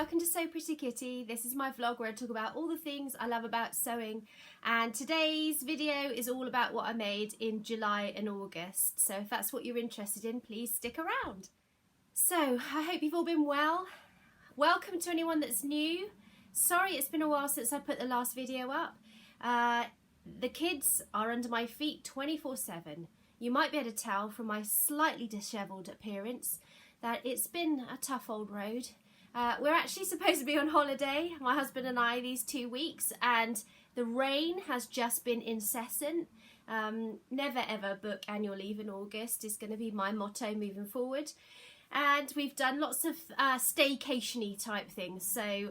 welcome to Sew Pretty Kitty. This is my vlog where I talk about all the things I love about sewing, and today's video is all about what I made in July and August. So if that's what you're interested in, please stick around. So I hope you've all been well. Welcome to anyone that's new. Sorry it's been a while since I put the last video up. The kids are under my feet 24/7. You might be able to tell from my slightly dishevelled appearance that it's been a tough old road. We're actually supposed to be on holiday, my husband and I, these 2 weeks, and the rain has just been incessant. Never ever book annual leave in August is going to be my motto moving forward. And we've done lots of staycation-y type things. So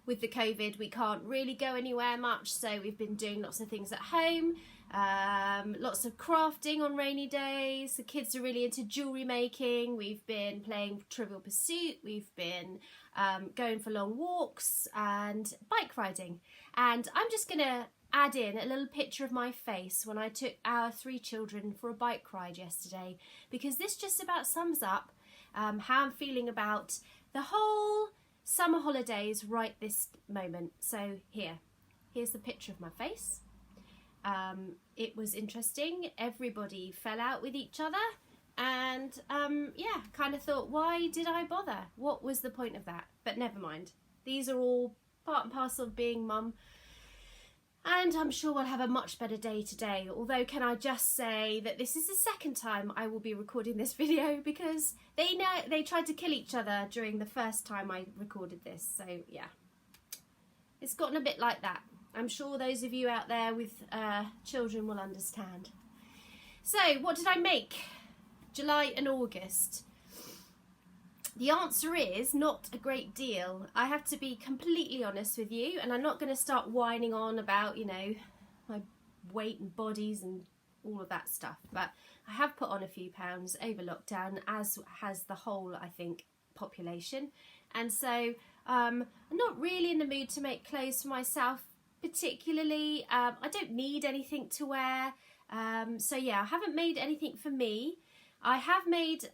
with the COVID, we can't really go anywhere much, so we've been doing lots of things at home. Lots of crafting on rainy days. The kids are really into jewellery making. We've been playing Trivial Pursuit. We've been going for long walks and bike riding. And I'm just going to add in a little picture of my face when I took our 3 children for a bike ride yesterday, because this just about sums up how I'm feeling about the whole summer holidays right this moment. So here's the picture of my face. It was interesting. Everybody fell out with each other, and yeah, kind of thought, why did I bother? What was the point of that? But never mind. These are all part and parcel of being mum, and I'm sure we'll have a much better day today. Although, can I just say that this is the second time I will be recording this video, because they tried to kill each other during the first time I recorded this. So yeah, it's gotten a bit like that. I'm sure those of you out there with children will understand. So, what did I make? July and August. The answer is not a great deal. I have to be completely honest with you, and I'm not going to start whining on about, you know, my weight and bodies and all of that stuff. But I have put on a few pounds over lockdown, as has the whole, I think, population. And so I'm not really in the mood to make clothes for myself particularly. I don't need anything to wear, so yeah, I haven't made anything for me. I have made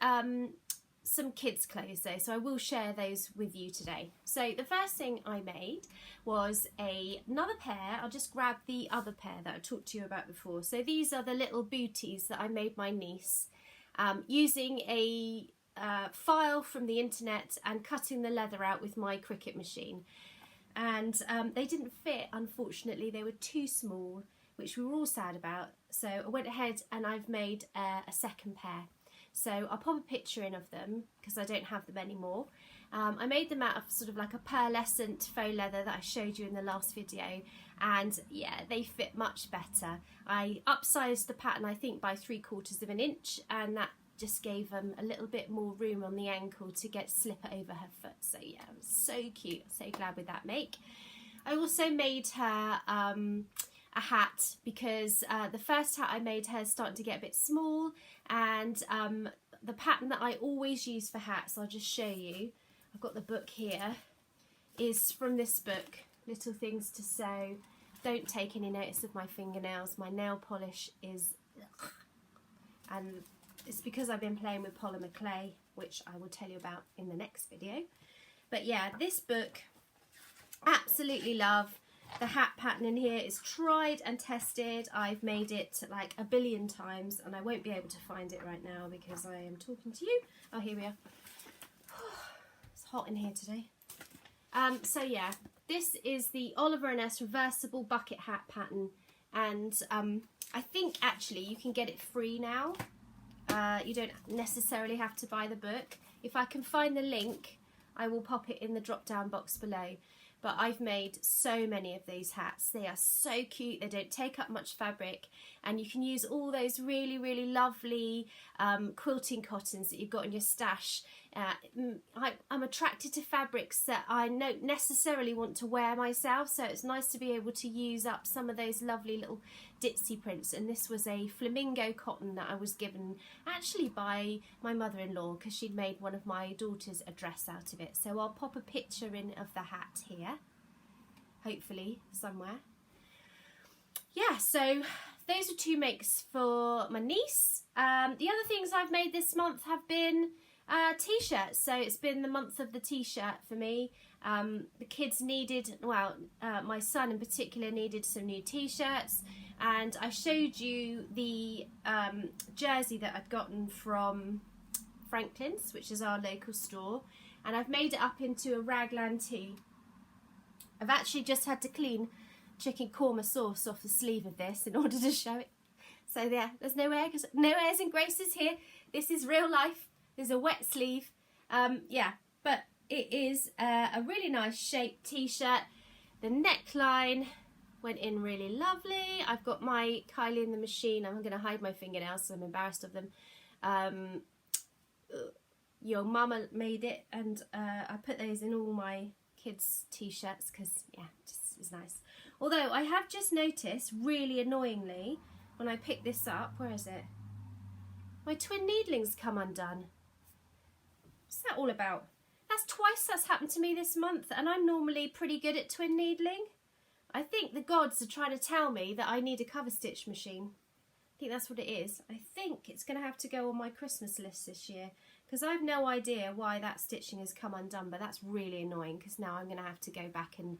some kids clothes though, so I will share those with you today. So the first thing I made was another pair. I'll just grab the other pair that I talked to you about before. So these are the little booties that I made my niece using a file from the internet and cutting the leather out with my Cricut machine. And they didn't fit, unfortunately. They were too small, which we were all sad about. So I went ahead and I've made a second pair. So I'll pop a picture in of them because I don't have them anymore. I made them out of sort of like a pearlescent faux leather that I showed you in the last video, and yeah, they fit much better. I upsized the pattern, I think, by 3/4 of an inch, and that just gave them a little bit more room on the ankle to get slipper over her foot. So yeah, it was so cute. So glad with that make. I also made her a hat, because the first hat I made her is starting to get a bit small, and the pattern that I always use for hats, I'll just show you, I've got the book here, is from this book, Little Things to Sew. Don't take any notice of my fingernails. My nail polish is ugh. And it's because I've been playing with polymer clay, which I will tell you about in the next video. But yeah, this book, absolutely love. The hat pattern in here is tried and tested. I've made it like a billion times, and I won't be able to find it right now because I am talking to you. Oh, here we are. It's hot in here today. So yeah, this is the Oliver+S Reversible bucket hat pattern, and I think actually you can get it free now. You don't necessarily have to buy the book. If I can find the link, I will pop it in the drop down box below. But I've made so many of these hats. They are so cute. They don't take up much fabric, and you can use all those really, really lovely quilting cottons that you've got in your stash. I'm attracted to fabrics that I don't necessarily want to wear myself, so it's nice to be able to use up some of those lovely little ditzy prints. And this was a Flamingo cotton that I was given actually by my mother-in-law, because she'd made one of my daughters a dress out of it. So I'll pop a picture in of the hat here, hopefully somewhere. Yeah, so those are 2 makes for my niece. The other things I've made this month have been t-shirts. So it's been the month of the t-shirt for me, The kids needed, well, my son in particular needed some new t-shirts, and I showed you the jersey that I'd gotten from Franklin's, which is our local store, and I've made it up into a raglan tee. I've actually just had to clean chicken korma sauce off the sleeve of this in order to show it. So yeah, there's no airs and graces here. This is real life. There's a wet sleeve. Yeah, but it is a really nice shaped t-shirt. The neckline went in really lovely. I've got my Kylie in the machine. I'm going to hide my fingernails so I'm embarrassed of them. Your mama made it, and I put those in all my kids' t-shirts because, yeah, just is nice. Although I have just noticed, really annoyingly, when I pick this up, where is it? My twin needling's come undone. What's that all about? That's twice that's happened to me this month, and I'm normally pretty good at twin needling. I think the gods are trying to tell me that I need a cover stitch machine. I think that's what it is. I think it's going to have to go on my Christmas list this year, because I've no idea why that stitching has come undone, but that's really annoying because now I'm going to have to go back and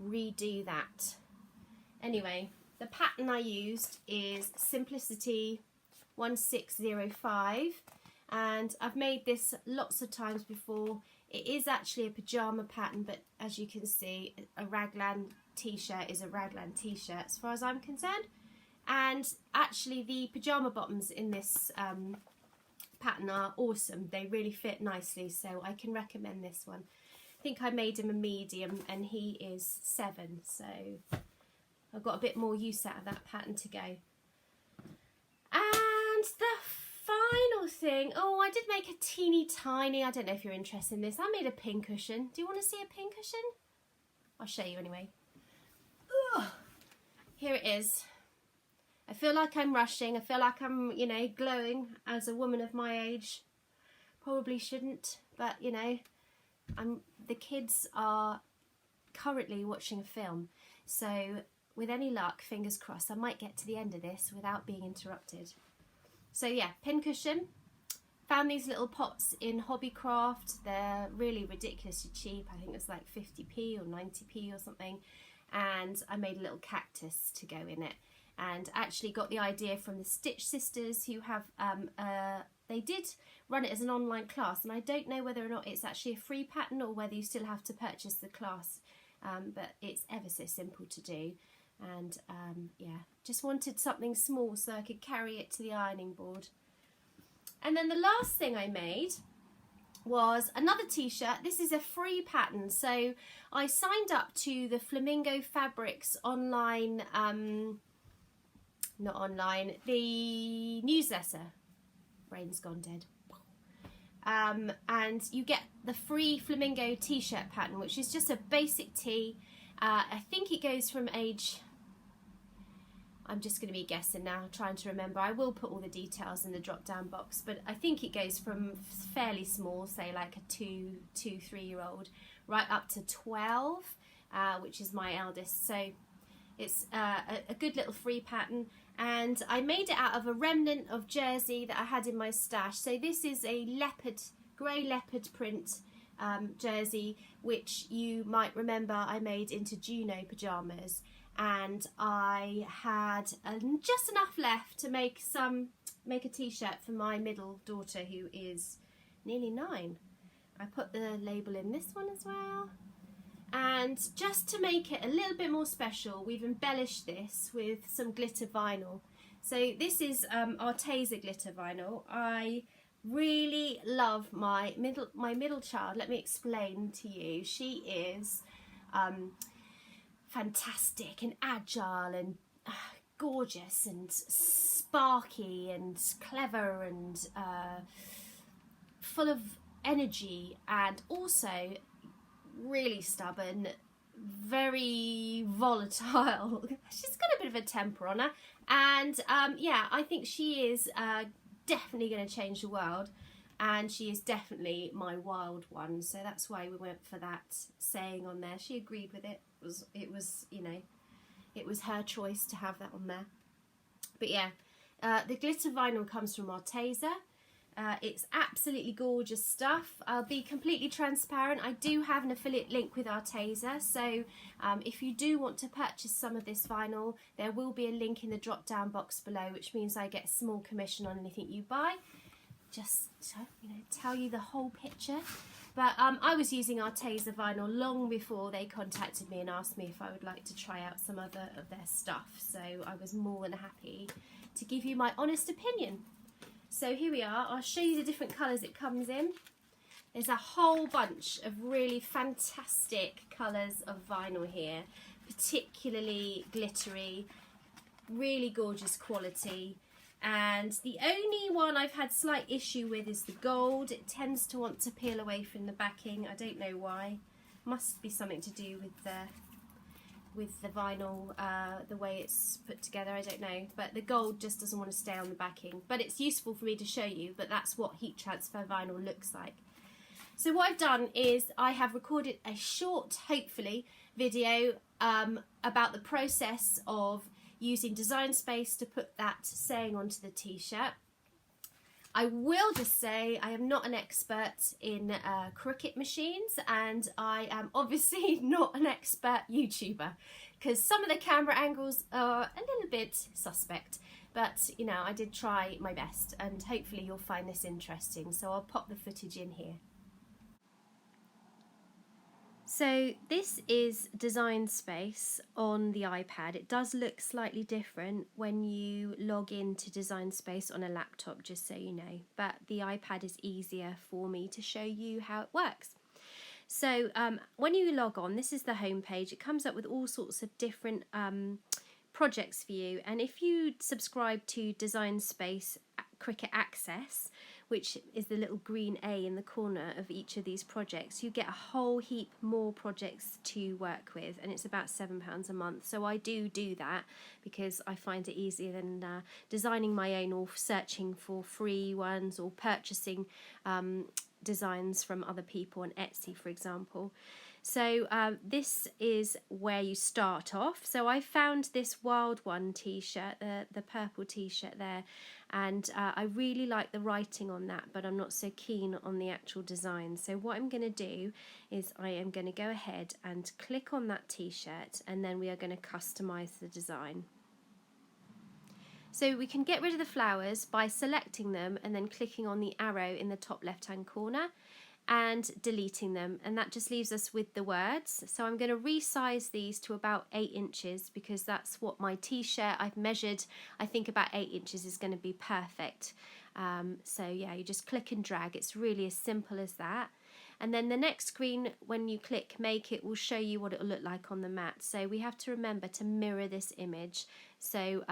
redo that. Anyway, the pattern I used is Simplicity 1605, and I've made this lots of times before. It is actually a pyjama pattern, but as you can see, a raglan t-shirt is a raglan t-shirt as far as I'm concerned. And actually the pyjama bottoms in this pattern are awesome. They really fit nicely, so I can recommend this one. I think I made him a medium and he is 7, so I've got a bit more use out of that pattern to go. And the final thing, oh, I did make a teeny tiny, I don't know if you're interested in this, I made a pincushion. Do you want to see a pincushion? I'll show you anyway. Ugh. Here it is. I feel like I'm rushing. I feel like I'm, you know, glowing as a woman of my age. Probably shouldn't, but, you know, the kids are currently watching a film. So, with any luck, fingers crossed, I might get to the end of this without being interrupted. So, yeah, pincushion. Found these little pots in Hobbycraft. They're really ridiculously cheap. I think it's like 50p or 90p or something. And I made a little cactus to go in it. And actually got the idea from the Stitch Sisters, who have, they did run it as an online class, and I don't know whether or not it's actually a free pattern or whether you still have to purchase the class, but it's ever so simple to do. And yeah, just wanted something small so I could carry it to the ironing board. And then the last thing I made was another t-shirt. This is a free pattern, so I signed up to the Flamingo Fabrics online, not online, the newsletter. Brain's gone dead. And you get the free Flamingo t-shirt pattern, which is just a basic tee. I think it goes from age, I'm just going to be guessing now, trying to remember. I will put all the details in the drop down box, but I think it goes from fairly small, say like a 3-year-old, right up to 12, which is my eldest. So it's a good little free pattern, and I made it out of a remnant of jersey that I had in my stash. So this is a grey leopard print jersey, which you might remember I made into Juno pyjamas, and I had just enough left to make a t-shirt for my middle daughter, who is nearly 9. I put the label in this one as well. And just to make it a little bit more special, we've embellished this with some glitter vinyl. So this is Arteza glitter vinyl. I really love my middle child. Let me explain to you. She is fantastic and agile and gorgeous and sparky and clever and full of energy, and also really stubborn, very volatile. She's got a bit of a temper on her, and yeah, I think she is definitely going to change the world, and she is definitely my wild one. So that's why we went for that saying on there. She agreed with it. It was you know, it was her choice to have that on there. But yeah, the glitter vinyl comes from Arteza. It's absolutely gorgeous stuff. I'll be completely transparent. I do have an affiliate link with Arteza, so if you do want to purchase some of this vinyl, there will be a link in the drop down box below, which means I get a small commission on anything you buy. Just to, tell you the whole picture. But I was using Arteza vinyl long before they contacted me and asked me if I would like to try out some other of their stuff, so I was more than happy to give you my honest opinion. So here we are. I'll show you the different colours it comes in. There's a whole bunch of really fantastic colours of vinyl here, particularly glittery, really gorgeous quality. And the only one I've had slight issue with is the gold. It tends to want to peel away from the backing. I don't know why. Must be something to do with the vinyl, the way it's put together, I don't know, but the gold just doesn't want to stay on the backing. But it's useful for me to show you, but that's what heat transfer vinyl looks like. So what I've done is I have recorded a short, hopefully, video about the process of using Design Space to put that saying onto the t-shirt. I will just say I am not an expert in Cricut machines, and I am obviously not an expert YouTuber, because some of the camera angles are a little bit suspect, but I did try my best, and hopefully you'll find this interesting, so I'll pop the footage in here. So this is Design Space on the iPad. It does look slightly different when you log into Design Space on a laptop, just so you know, but the iPad is easier for me to show you how it works. So when you log on, this is the home page. It comes up with all sorts of different projects for you, and if you subscribe to Design Space Cricut Access, which is the little green A in the corner of each of these projects, you get a whole heap more projects to work with, and it's about £7 a month. So I do that because I find it easier than designing my own or searching for free ones or purchasing designs from other people on Etsy, for example. So this is where you start off. So I found this Wild One t-shirt, the purple t-shirt there, and I really like the writing on that, but I'm not so keen on the actual design. So what I'm going to do is I am going to go ahead and click on that t-shirt, and then we are going to customize the design. So we can get rid of the flowers by selecting them and then clicking on the arrow in the top left hand corner and deleting them, and that just leaves us with the words. So I'm going to resize these to about 8 inches because that's what my t-shirt I've measured. I think about 8 inches is going to be perfect. So yeah, you just click and drag. It's really as simple as that. And then the next screen, when you click make, it will show you what it will look like on the mat. So we have to remember to mirror this image. So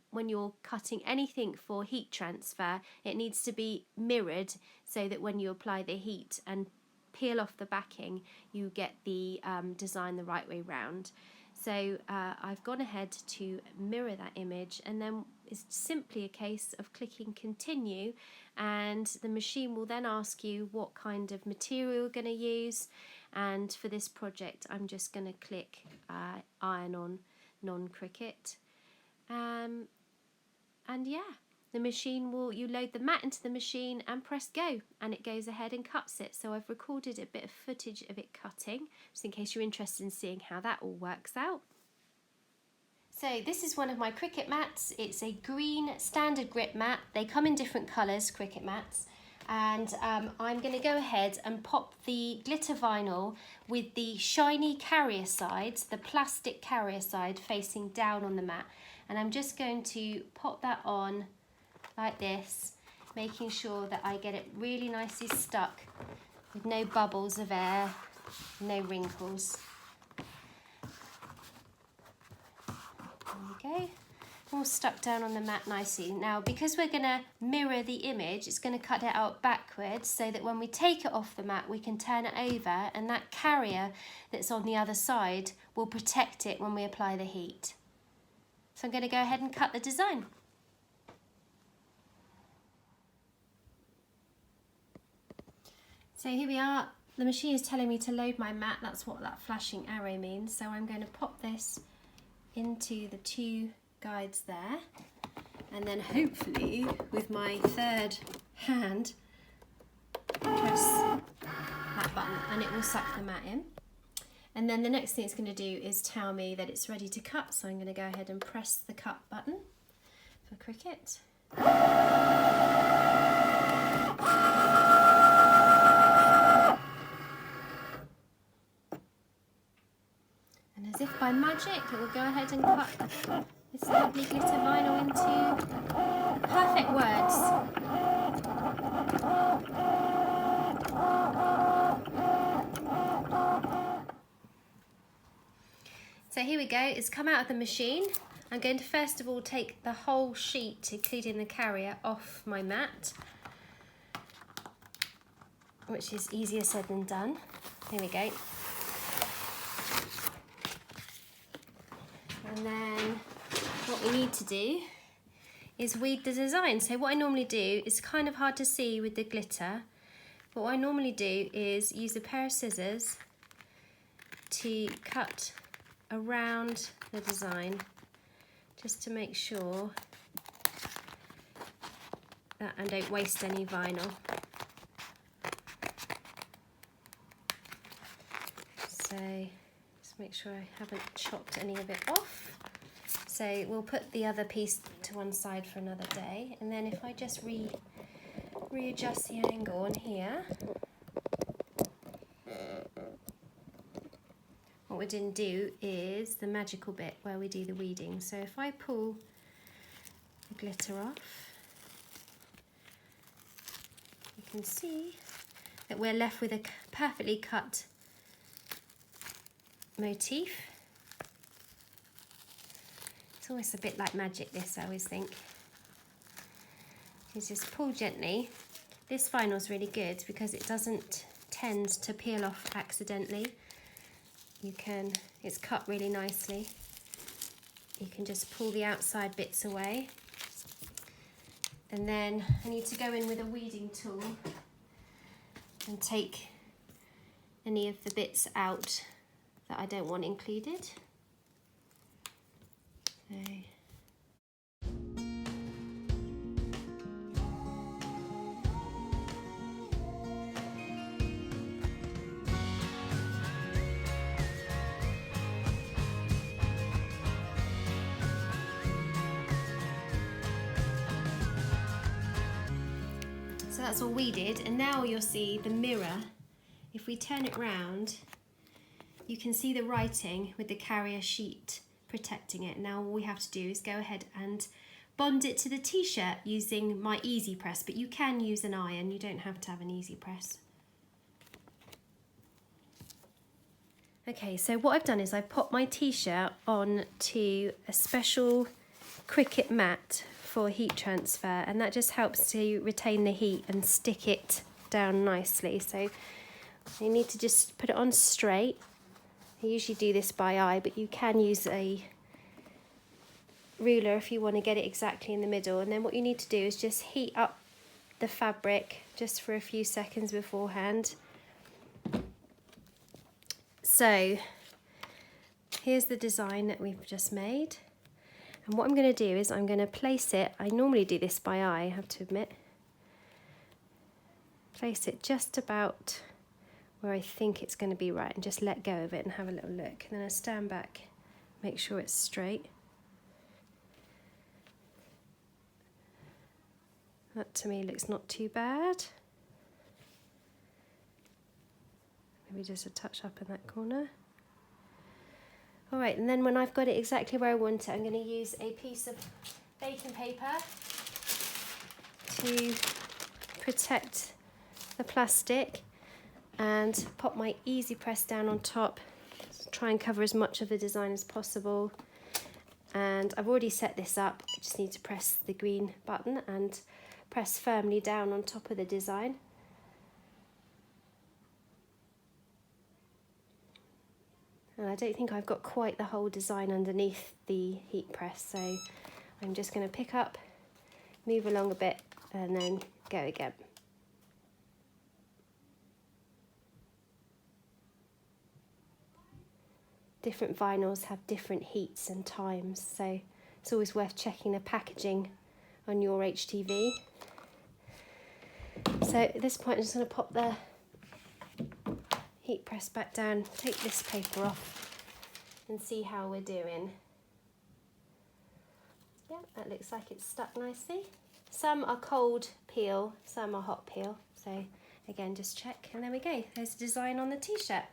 when you're cutting anything for heat transfer, it needs to be mirrored so that when you apply the heat and peel off the backing, you get the design the right way round. So I've gone ahead to mirror that image, and then it's simply a case of clicking continue, and the machine will then ask you what kind of material you're going to use. And for this project I'm just going to click iron on non-Cricut, and yeah, the machine will, you load the mat into the machine and press go, and it goes ahead and cuts it. So I've recorded a bit of footage of it cutting, just in case you're interested in seeing how that all works out. So this is one of my Cricut mats. It's a green standard grip mat. They come in different colours, Cricut mats. And I'm going to go ahead and pop the glitter vinyl with the shiny carrier side, the plastic carrier side, facing down on the mat. And I'm just going to pop that on like this, making sure that I get it really nicely stuck with no bubbles of air, no wrinkles. There we go. All stuck down on the mat nicely. Now, because we're going to mirror the image, it's going to cut it out backwards so that when we take it off the mat, we can turn it over, and that carrier that's on the other side will protect it when we apply the heat. So I'm going to go ahead and cut the design. So here we are. The machine is telling me to load my mat. That's what that flashing arrow means. So I'm going to pop this into the two guides there, and then hopefully with my third hand press that button and it will suck the mat in. And then the next thing it's going to do is tell me that it's ready to cut, so I'm going to go ahead and press the cut button for Cricut. And as if by magic, it will go ahead and cut this lovely glitter vinyl into perfect words. So here we go, it's come out of the machine. I'm going to first of all take the whole sheet, including the carrier, off my mat, which is easier said than done. Here we go. And then what we need to do is weed the design. So what I normally do is kind of hard to see with the glitter, but what I normally do is use a pair of scissors to cut around the design, just to make sure that I don't waste any vinyl. So just make sure I haven't chopped any of it off. So we'll put the other piece to one side for another day, and then if I just readjust the angle on here, what we didn't do is the magical bit where we do the weeding. So if I pull the glitter off, you can see that we're left with a perfectly cut motif. It's always a bit like magic, this, I always think. You just pull gently. This vinyl's really good because it doesn't tend to peel off accidentally. It's cut really nicely. You can just pull the outside bits away. And then I need to go in with a weeding tool and take any of the bits out that I don't want included. So that's all weeded, and now you'll see the mirror. If we turn it round, you can see the writing with the carrier sheet protecting it. Now all we have to do is go ahead and bond it to the t-shirt using my easy press, but you can use an iron, you don't have to have an easy press. Okay, so what I've done is I've popped my t-shirt on to a special Cricut mat for heat transfer, and that just helps to retain the heat and stick it down nicely. So you need to just put it on straight. I usually do this by eye, but you can use a ruler if you want to get it exactly in the middle. And then what you need to do is just heat up the fabric just for a few seconds beforehand. So here's the design that we've just made. And what I'm going to do is I'm going to place it, I normally do this by eye, I have to admit. Place it just about where I think it's going to be right, and just let go of it and have a little look. And then I stand back, make sure it's straight. That to me looks not too bad. Maybe just a touch up in that corner. All right, and then when I've got it exactly where I want it, I'm going to use a piece of baking paper to protect the plastic and pop my easy press down on top. Try and cover as much of the design as possible. And I've already set this up. I just need to press the green button and press firmly down on top of the design. And I don't think I've got quite the whole design underneath the heat press, so I'm just going to pick up, move along a bit, and then go again. Different vinyls have different heats and times, so it's always worth checking the packaging on your HTV. So at this point I'm just going to pop the heat press back down, take this paper off and see how we're doing. Yeah, that looks like it's stuck nicely. Some are cold peel, some are hot peel. So again, just check, and there we go. There's the design on the t-shirt.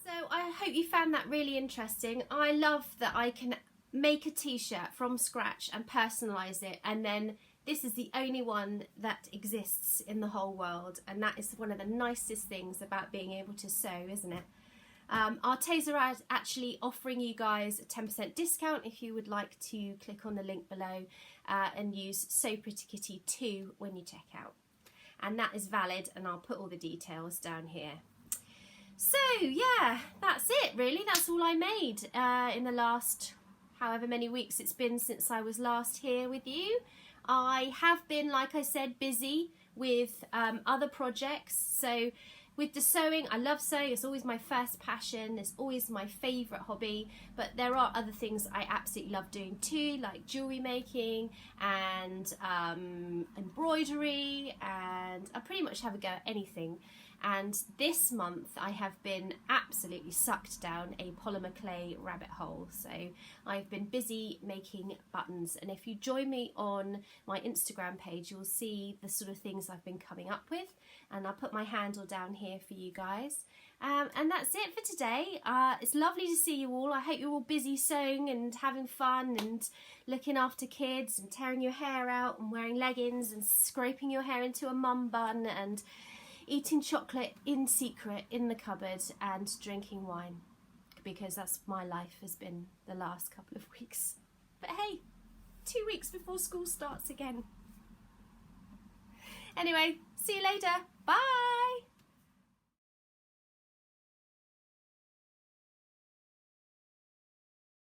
So I hope you found that really interesting. I love that I can make a t-shirt from scratch and personalise it, and then this is the only one that exists in the whole world, and that is one of the nicest things about being able to sew, isn't it? Arteza are actually offering you guys a 10% discount if you would like to click on the link below and use Sew Pretty Kitty 2 when you check out. And that is valid, and I'll put all the details down here. So yeah, that's it really. That's all I made in the last however many weeks it's been since I was last here with you. I have been, like I said, busy with other projects. So with the sewing, I love sewing, it's always my first passion, it's always my favourite hobby, but there are other things I absolutely love doing too, like jewellery making and embroidery, and I pretty much have a go at anything. And this month I have been absolutely sucked down a polymer clay rabbit hole. So I've been busy making buttons, and if you join me on my Instagram page, you'll see the sort of things I've been coming up with, and I'll put my handle down here for you guys. And that's it for today. It's lovely to see you all. I hope you're all busy sewing and having fun and looking after kids and tearing your hair out and wearing leggings and scraping your hair into a mum bun and eating chocolate in secret in the cupboard and drinking wine, because that's my life has been the last couple of weeks. But hey, 2 weeks before school starts again. Anyway, see you later. Bye.